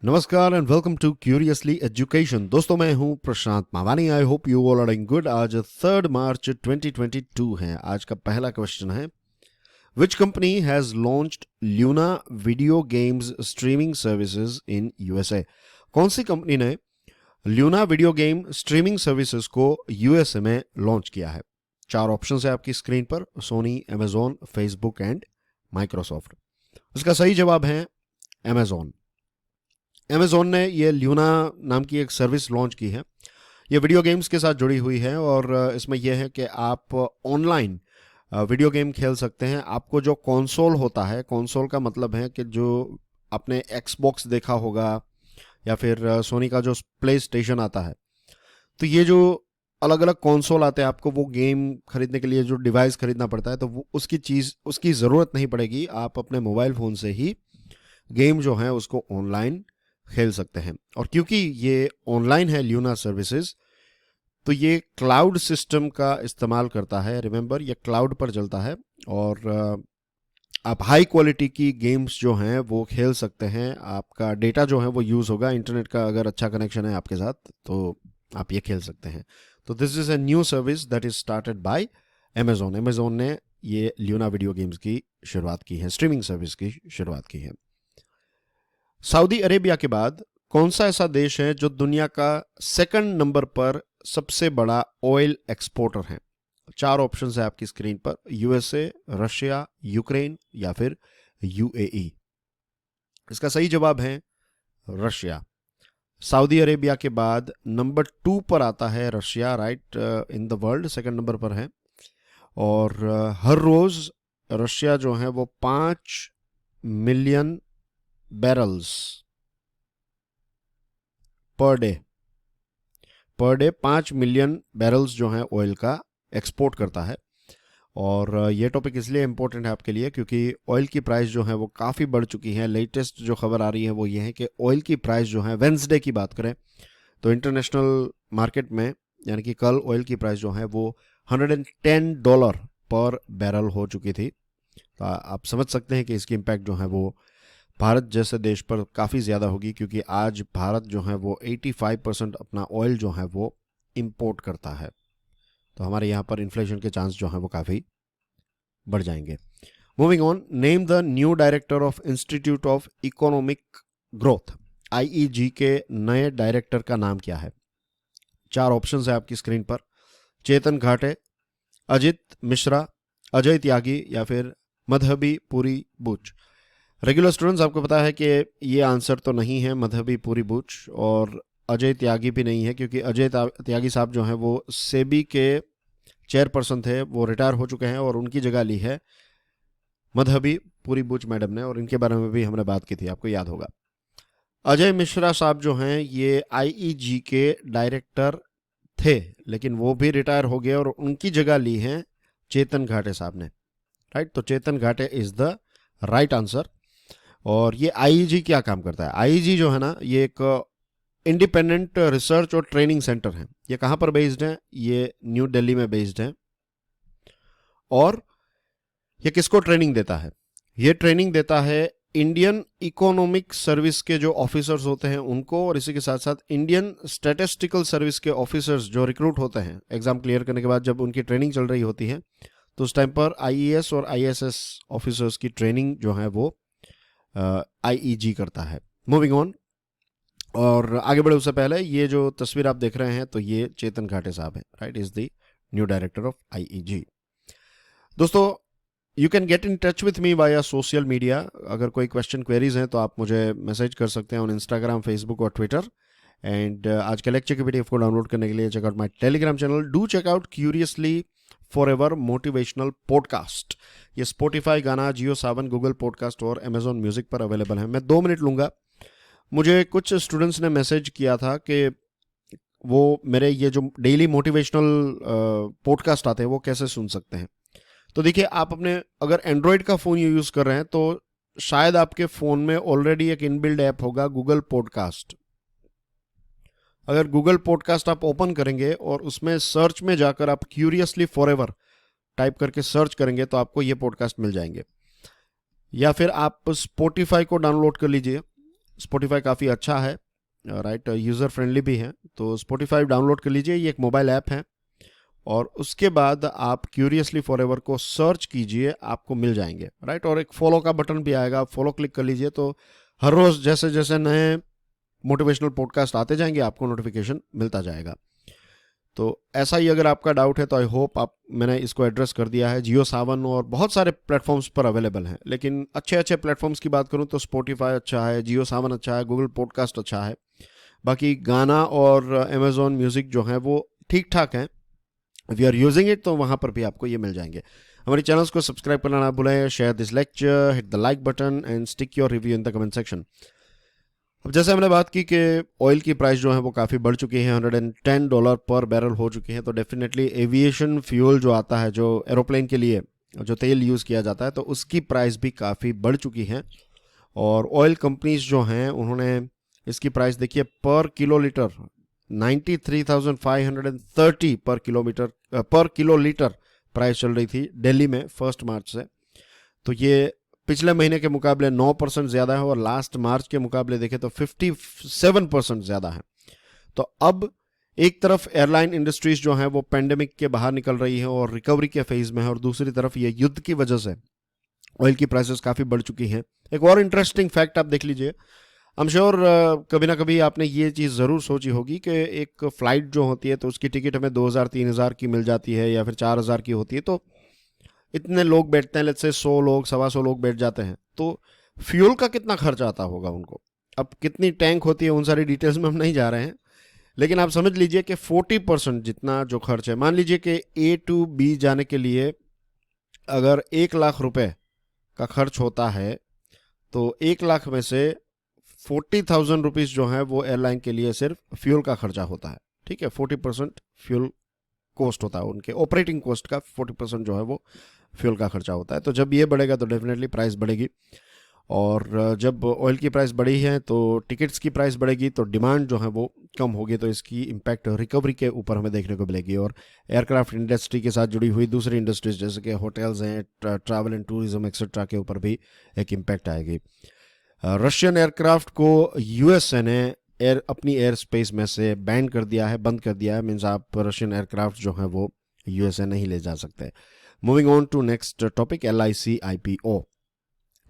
नमस्कार and welcome to curiously education. दोस्तों, मैं हूं Prashant Mawani. I hope you all are doing good. आज 3 मार्च 2022 है। आज का पहला क्वेश्चन है, which company has launched Luna video games streaming services in USA? कौन सी कंपनी ने Luna video game streaming services को यूएसए में लॉन्च किया है? 4 ऑप्शन है आपकी स्क्रीन पर, Sony, Amazon, Facebook and Microsoft. उसका सही जवाब है अमेजॉन। अमेजॉन ने ये ल्यूना नाम की एक सर्विस लॉन्च की है। ये वीडियो गेम्स के साथ जुड़ी हुई है और इसमें यह है कि आप ऑनलाइन वीडियो गेम खेल सकते हैं। आपको जो कंसोल होता है, कंसोल का मतलब है कि जो आपने एक्सबॉक्स देखा होगा या फिर सोनी का जो प्ले स्टेशन आता है, तो ये जो अलग अलग कंसोल आते हैं, आपको वो गेम खरीदने के लिए जो डिवाइस खरीदना पड़ता है, तो वो उसकी ज़रूरत नहीं पड़ेगी। आप अपने मोबाइल फ़ोन से ही गेम जो है उसको ऑनलाइन खेल सकते हैं। और क्योंकि ये ऑनलाइन है ल्यूना सर्विसेज, तो ये क्लाउड सिस्टम का इस्तेमाल करता है। रिमेंबर, ये क्लाउड पर चलता है और आप हाई क्वालिटी की गेम्स जो हैं वो खेल सकते हैं। आपका डेटा जो है वो यूज़ होगा। इंटरनेट का अगर अच्छा कनेक्शन है आपके साथ तो आप ये खेल सकते हैं। तो this is a new service that is started by Amazon. Amazon ने ये ल्यूना वीडियो गेम्स की शुरुआत की है, स्ट्रीमिंग सर्विस की शुरुआत की है। सऊदी अरेबिया के बाद कौन सा ऐसा देश है जो दुनिया का सेकंड नंबर पर सबसे बड़ा ऑयल एक्सपोर्टर है? 4 ऑप्शंस है आपकी स्क्रीन पर, यूएसए, रशिया, यूक्रेन या फिर यूएई। इसका सही जवाब है रशिया। सऊदी अरेबिया के बाद नंबर 2 पर आता है Russia, right, in the world second number पर है। और हर रोज रशिया जो है वो 5 million barrels per day 5 million barrels जो है ऑयल का एक्सपोर्ट करता है। और ये टॉपिक इसलिए इम्पोर्टेंट है आपके लिए क्योंकि ऑयल की प्राइस जो है वो काफ़ी बढ़ चुकी है। लेटेस्ट जो खबर आ रही है वो ये है कि ऑयल की प्राइस जो है, वेंसडे की बात करें तो इंटरनेशनल मार्केट में, यानी कि कल ऑयल की प्राइस जो है वो $110 पर बैरल हो चुकी थी। तो आप समझ सकते हैं कि इसकी इम्पैक्ट जो है वो भारत जैसे देश पर काफ़ी ज़्यादा होगी, क्योंकि आज भारत जो है वो 85% अपना ऑयल जो है वो इंपोर्ट करता है। तो हमारे यहाँ पर इन्फ्लेशन के चांस जो हैं वो काफ़ी बढ़ जाएंगे। Moving on, name the new director of institute of economic growth. IEG के नए डायरेक्टर का नाम क्या है? 4 ऑप्शंस है आपकी स्क्रीन पर, चेतन घाटे, अजित मिश्रा, अजय त्यागी या फिर मधबी पुरी बुच। रेगुलर स्टूडेंट्स, आपको पता है कि ये आंसर तो नहीं है मधबी पुरी बुच, और अजय त्यागी भी नहीं है, क्योंकि अजय त्यागी साहब जो हैं वो सेबी के चेयरपर्सन थे, वो रिटायर हो चुके हैं और उनकी जगह ली है मधबी पुरी बुच मैडम ने, और इनके बारे में भी हमने बात की थी, आपको याद होगा। अजय मिश्रा साहब जो हैं ये आईईजी के डायरेक्टर थे, लेकिन वो भी रिटायर हो गए और उनकी जगह ली है चेतन घाटे साहब ने, राइट। तो चेतन घाटे इज द राइट आंसर। और ये आईईजी क्या काम करता है? आईईजी जो है ना, ये एक इंडिपेंडेंट रिसर्च और ट्रेनिंग सेंटर है। ये कहाँ पर बेस्ड है? ये न्यू दिल्ली में बेस्ड है। और ये किसको ट्रेनिंग देता है? ये ट्रेनिंग देता है इंडियन इकोनॉमिक सर्विस के जो ऑफिसर्स होते हैं उनको, और इसी के साथ साथ इंडियन स्टैटिस्टिकल सर्विस के ऑफिसर्स जो रिक्रूट होते हैं एग्जाम क्लियर करने के बाद, जब उनकी ट्रेनिंग चल रही होती है तो उस टाइम पर आईएएस और आईएसएस ऑफिसर्स की ट्रेनिंग जो है वो आईईजी करता है। मूविंग ऑन, और आगे बढ़े उससे पहले ये जो तस्वीर आप देख रहे हैं तो ये चेतन घाटे साहब हैं, right, is the new director of IEG. दोस्तों, you can get in touch with me via social media. अगर कोई क्वेश्चन क्वेरीज हैं तो आप मुझे मैसेज कर सकते हैं ऑन इंस्टाग्राम, फेसबुक और ट्विटर। एंड आज के लेक्चर की पीडीएफ को डाउनलोड करने के लिए checkout my Telegram channel. Do check out curiously forever motivational podcast. ये स्पॉटिफाई, गाना, जियो सावन, गूगल पॉडकास्ट और अमेजॉन म्यूजिक पर अवेलेबल है। मैं 2 मिनट लूंगा। मुझे कुछ स्टूडेंट्स ने मैसेज किया था कि वो मेरे ये जो डेली मोटिवेशनल पॉडकास्ट आते हैं वो कैसे सुन सकते हैं। तो देखिए, आप अपने अगर एंड्रॉयड का फ़ोन यूज़ कर रहे हैं तो शायद आपके फ़ोन में ऑलरेडी एक इनबिल्ड ऐप होगा गूगल पॉडकास्ट। अगर गूगल पॉडकास्ट आप ओपन करेंगे और उसमें सर्च में जाकर आप क्यूरियसली फॉरएवर टाइप करके सर्च करेंगे तो आपको ये पॉडकास्ट मिल जाएंगे। या फिर आप स्पॉटिफाई को डाउनलोड कर लीजिए। स्पॉटिफाई काफ़ी अच्छा है, राइट, यूज़र फ्रेंडली भी है। तो स्पॉटिफाई डाउनलोड कर लीजिए, ये एक मोबाइल ऐप है, और उसके बाद आप क्यूरियसली फॉरएवर को सर्च कीजिए, आपको मिल जाएंगे, राइट। और एक फॉलो का बटन भी आएगा, आप फॉलो क्लिक कर लीजिए, तो हर रोज़ जैसे जैसे नए मोटिवेशनल पॉडकास्ट आते जाएंगे आपको नोटिफिकेशन मिलता जाएगा। तो ऐसा ही अगर आपका डाउट है तो आई होप मैंने इसको एड्रेस कर दिया है। जियो सावन और बहुत सारे प्लेटफॉर्म्स पर अवेलेबल हैं, लेकिन अच्छे अच्छे प्लेटफॉर्म्स की बात करूं तो स्पॉटिफाई अच्छा है, जियो सावन अच्छा है, गूगल पॉडकास्ट अच्छा है। बाकी गाना और अमेजोन म्यूजिक जो है वो ठीक ठाक हैं, if you are using it, तो वहां पर भी आपको ये मिल जाएंगे। हमारे चैनल्स को सब्सक्राइब करना ना भूलें, share this lecture, hit the like button and stick your review in the comment section. अब जैसे हमने बात की कि ऑयल की प्राइस जो है वो काफ़ी बढ़ चुकी है, $110 पर बैरल हो चुकी है, तो डेफिनेटली एविएशन फ्यूल जो आता है, जो एरोप्लेन के लिए जो तेल यूज़ किया जाता है, तो उसकी प्राइस भी काफ़ी बढ़ चुकी है। और ऑयल कंपनीज जो हैं उन्होंने इसकी प्राइस देखिए पर किलो लीटर 93,530 पर किलो लीटर प्राइस चल रही थी दिल्ली में 1 मार्च से। तो ये पिछले महीने के मुकाबले 9% ज़्यादा है, और लास्ट मार्च के मुकाबले देखें तो 57% ज़्यादा है। तो अब एक तरफ एयरलाइन इंडस्ट्रीज जो हैं वो पेंडेमिक के बाहर निकल रही है और रिकवरी के फेज में है, और दूसरी तरफ ये युद्ध की वजह से ऑयल की प्राइसेस काफ़ी बढ़ चुकी हैं। एक और इंटरेस्टिंग फैक्ट आप देख लीजिए, आई एम श्योर कभी ना कभी आपने ये चीज़ ज़रूर सोची होगी कि एक फ़्लाइट जो होती है तो उसकी टिकट हमें 2,000-3,000 की मिल जाती है, या फिर 4,000 की होती है, तो इतने लोग बैठते हैं, लेट्स से 100 लोग, 125 लोग बैठ जाते हैं, तो फ्यूल का कितना खर्च आता होगा उनको। अब कितनी टैंक होती है उन सारी डिटेल्स में हम नहीं जा रहे हैं, लेकिन आप समझ लीजिए कि 40% जितना जो खर्च है, मान लीजिए कि A to B जाने के लिए अगर 1 लाख रुपए का खर्च होता है, तो 1 लाख में से 40,000 रुपीज़ जो है वो एयरलाइन के लिए सिर्फ फ्यूल का खर्चा होता है, ठीक है। 40% फ्यूल कॉस्ट होता है, उनके ऑपरेटिंग कॉस्ट का 40% जो है वो फ्यूल का खर्चा होता है। तो जब ये बढ़ेगा तो डेफिनेटली प्राइस बढ़ेगी, और जब ऑयल की प्राइस बढ़ी है तो टिकट्स की प्राइस बढ़ेगी, तो डिमांड जो है वो कम होगी, तो इसकी इम्पैक्ट रिकवरी के ऊपर हमें देखने को मिलेगी। और एयरक्राफ्ट इंडस्ट्री के साथ जुड़ी हुई दूसरी इंडस्ट्रीज जैसे कि होटल्स हैं, ट्रैवल एंड टूरिज्म एक्सेट्रा के ऊपर भी एक इम्पैक्ट आएगी। रशियन एयरक्राफ्ट को यूएसए ने अपनी एयर स्पेस में से बैन कर दिया है, बंद कर दिया है, मीन्स आप रशियन एयरक्राफ्ट जो है वो यूएसए नहीं ले जा सकते। Moving on to next topic, LIC IPO।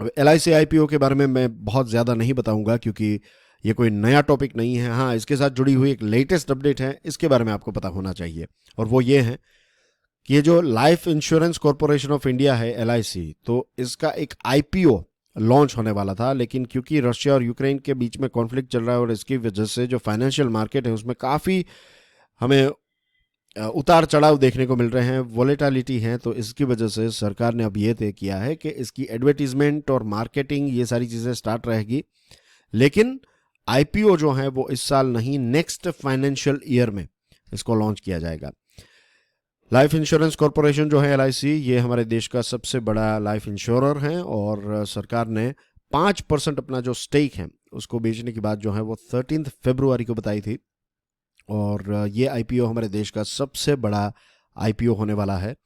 अब LIC IPO के बारे में मैं बहुत ज़्यादा नहीं बताऊंगा क्योंकि ये कोई नया टॉपिक नहीं है। हाँ, इसके साथ जुड़ी हुई एक लेटेस्ट अपडेट है, इसके बारे में आपको पता होना चाहिए, और वो ये है कि ये जो life insurance corporation of India है LIC, तो इसका एक IPO लॉन्च होने वाला था, लेकिन क्योंकि रशिया और यूक्रेन के बीच में कॉन्फ्लिक्ट चल रहा है और इसकी वजह से जो फाइनेंशियल मार्केट है उसमें काफ़ी हमें उतार चढ़ाव देखने को मिल रहे हैं, वॉलेटिलिटी है, तो इसकी वजह से सरकार ने अब ये तय किया है कि इसकी एडवर्टीजमेंट और मार्केटिंग ये सारी चीज़ें स्टार्ट रहेगी, लेकिन IPO जो है वो इस साल नहीं, नेक्स्ट फाइनेंशियल ईयर में इसको लॉन्च किया जाएगा। लाइफ इंश्योरेंस कॉरपोरेशन जो है LIC, ये हमारे देश का सबसे बड़ा लाइफ इंश्योरर है, और सरकार ने 5% अपना जो स्टेक है उसको बेचने की बात जो है वो 13 फरवरी को बताई थी, और ये IPO हमारे देश का सबसे बड़ा IPO होने वाला है।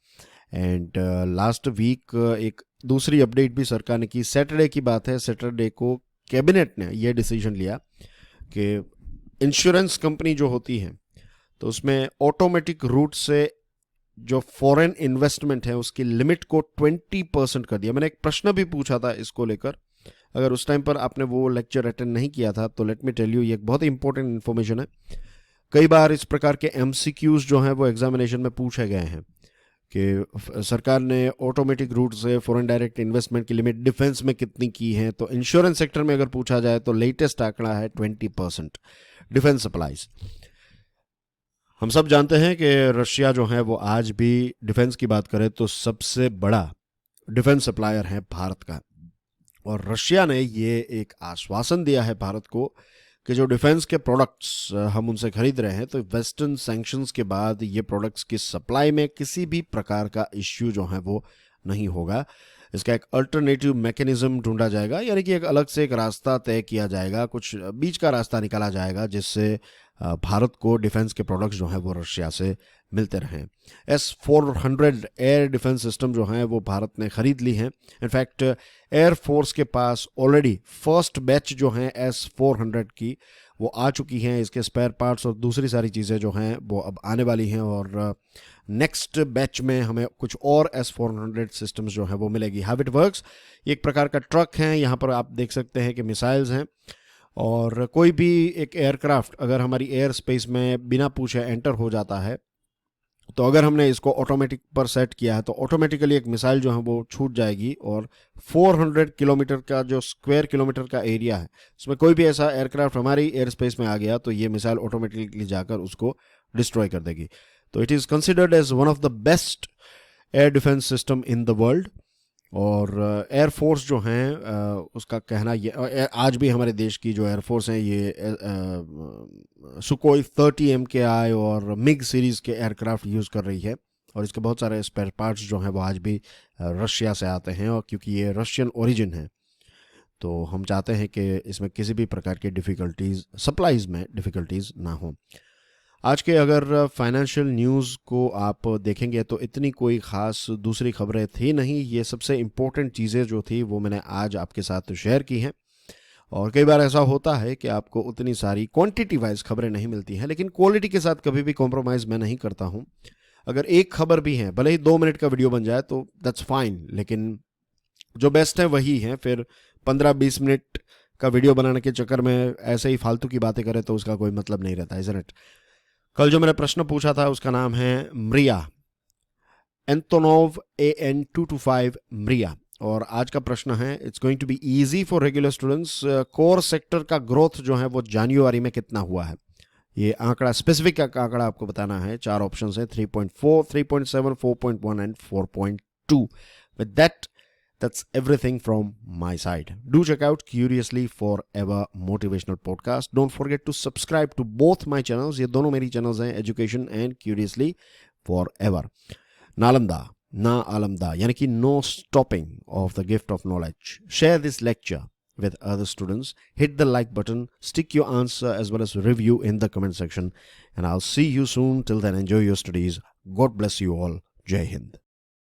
एंड लास्ट वीक एक दूसरी अपडेट भी सरकार ने की, सैटरडे की बात है, सैटरडे को कैबिनेट ने ये डिसीजन लिया कि इंश्योरेंस कंपनी जो होती है तो उसमें ऑटोमेटिक रूट से जो फॉरेन इन्वेस्टमेंट है उसकी लिमिट को 20% कर दिया। मैंने एक प्रश्न भी पूछा था इसको लेकर, अगर उस टाइम पर आपने वो लेक्चर अटेंड नहीं किया था तो लेट मी टेल यू, ये एक बहुत इंपॉर्टेंट इन्फॉर्मेशन है। कई बार इस प्रकार के MCQs जो हैं वो एग्जामिनेशन में पूछे गए हैं कि सरकार ने ऑटोमेटिक रूट से फॉरेन डायरेक्ट इन्वेस्टमेंट की लिमिट डिफेंस में कितनी की है, तो इंश्योरेंस सेक्टर में अगर पूछा जाए तो लेटेस्ट आंकड़ा है 20% डिफेंस सप्लाईज। हम सब जानते हैं कि रशिया जो है वो आज भी डिफेंस की बात करें तो सबसे बड़ा डिफेंस सप्लायर है भारत का, और रशिया ने ये एक आश्वासन दिया है भारत को कि जो डिफेंस के प्रोडक्ट्स हम उनसे खरीद रहे हैं तो वेस्टर्न सैंक्शंस के बाद ये प्रोडक्ट्स की सप्लाई में किसी भी प्रकार का इश्यू जो है वो नहीं होगा। इसका एक अल्टरनेटिव मैकेनिज्म ढूंढा जाएगा, यानी कि एक अलग से एक रास्ता तय किया जाएगा, कुछ बीच का रास्ता निकाला जाएगा जिससे भारत को डिफेंस के प्रोडक्ट्स जो हैं वो रशिया से मिलते रहें। S-400 एयर डिफेंस सिस्टम जो हैं वो भारत ने ख़रीद ली हैं। इनफैक्ट एयरफोर्स के पास ऑलरेडी फर्स्ट बैच जो हैं S-400 की वो आ चुकी हैं। इसके स्पेयर पार्ट्स और दूसरी सारी चीज़ें जो हैं वो अब आने वाली हैं और नेक्स्ट बैच में हमें कुछ और S-400 सिस्टम्स जो हैं वो मिलेगी। हाउ इट वर्क्स, ये एक प्रकार का ट्रक है। यहाँ पर आप देख सकते हैं कि मिसाइल्स हैं और कोई भी एक एयरक्राफ्ट अगर हमारी एयर स्पेस में बिना पूछे एंटर हो जाता है तो अगर हमने इसको ऑटोमेटिक पर सेट किया है तो ऑटोमेटिकली एक मिसाइल जो है वो छूट जाएगी और 400 किलोमीटर का जो स्क्वायर किलोमीटर का एरिया है उसमें कोई भी ऐसा एयरक्राफ्ट हमारी एयर स्पेस में आ गया तो ये मिसाइल ऑटोमेटिकली जाकर उसको डिस्ट्रॉय कर देगी। तो it is considered as one of the best air defence system in the world. और एयरफोर्स जो हैं उसका कहना ये आज भी हमारे देश की जो एयरफोर्स हैं ये सुकोई 30 MKI और मिग सीरीज़ के एयरक्राफ्ट यूज़ कर रही है और इसके बहुत सारे स्पेयर पार्ट्स जो हैं वो आज भी रशिया से आते हैं और क्योंकि ये रशियन ओरिजिन है तो हम चाहते हैं कि इसमें किसी भी प्रकार की डिफ़िकल्टीज़ सप्लाईज़ में डिफ़िकल्टीज़ ना हो। आज के अगर फाइनेंशियल न्यूज़ को आप देखेंगे तो इतनी कोई ख़ास दूसरी खबरें थी नहीं। ये सबसे इम्पोर्टेंट चीज़ें जो थी वो मैंने आज आपके साथ शेयर की हैं। और कई बार ऐसा होता है कि आपको उतनी सारी क्वांटिटी वाइज खबरें नहीं मिलती हैं, लेकिन क्वालिटी के साथ कभी भी कॉम्प्रोमाइज़ मैं नहीं करता हूँ। अगर एक खबर भी है, भले ही 2 मिनट का वीडियो बन जाए तो दैट्स फाइन, लेकिन जो बेस्ट है वही है। फिर 15-20 मिनट का वीडियो बनाने के चक्कर में ऐसे ही फालतू की बातें करें तो उसका कोई मतलब नहीं रहता, इज़न्ट इट। कल जो मैंने प्रश्न पूछा था उसका नाम है मरिया, एंटोनोव AN-225 मरिया। और आज का प्रश्न है, it's going to be easy for regular students. Core sector का ग्रोथ जो है वो जनवरी में कितना हुआ है, ये आंकड़ा स्पेसिफिक का आंकड़ा आपको बताना है। 4 ऑप्शन है, 3.4, 3.7, 4.1 and 4.2। With that that's everything from my side. Do check out Curiously Forever motivational podcast. Don't forget to subscribe to both my channels. ये दोनों मेरी channels हैं, Education and Curiously Forever. Nalanda ना आलमदा, यानी कि no stopping of the gift of knowledge. Share this lecture with other students. Hit the like button. Stick your answer as well as review in the comment section. And I'll see you soon. Till then, enjoy your studies. God bless you all. Jai Hind.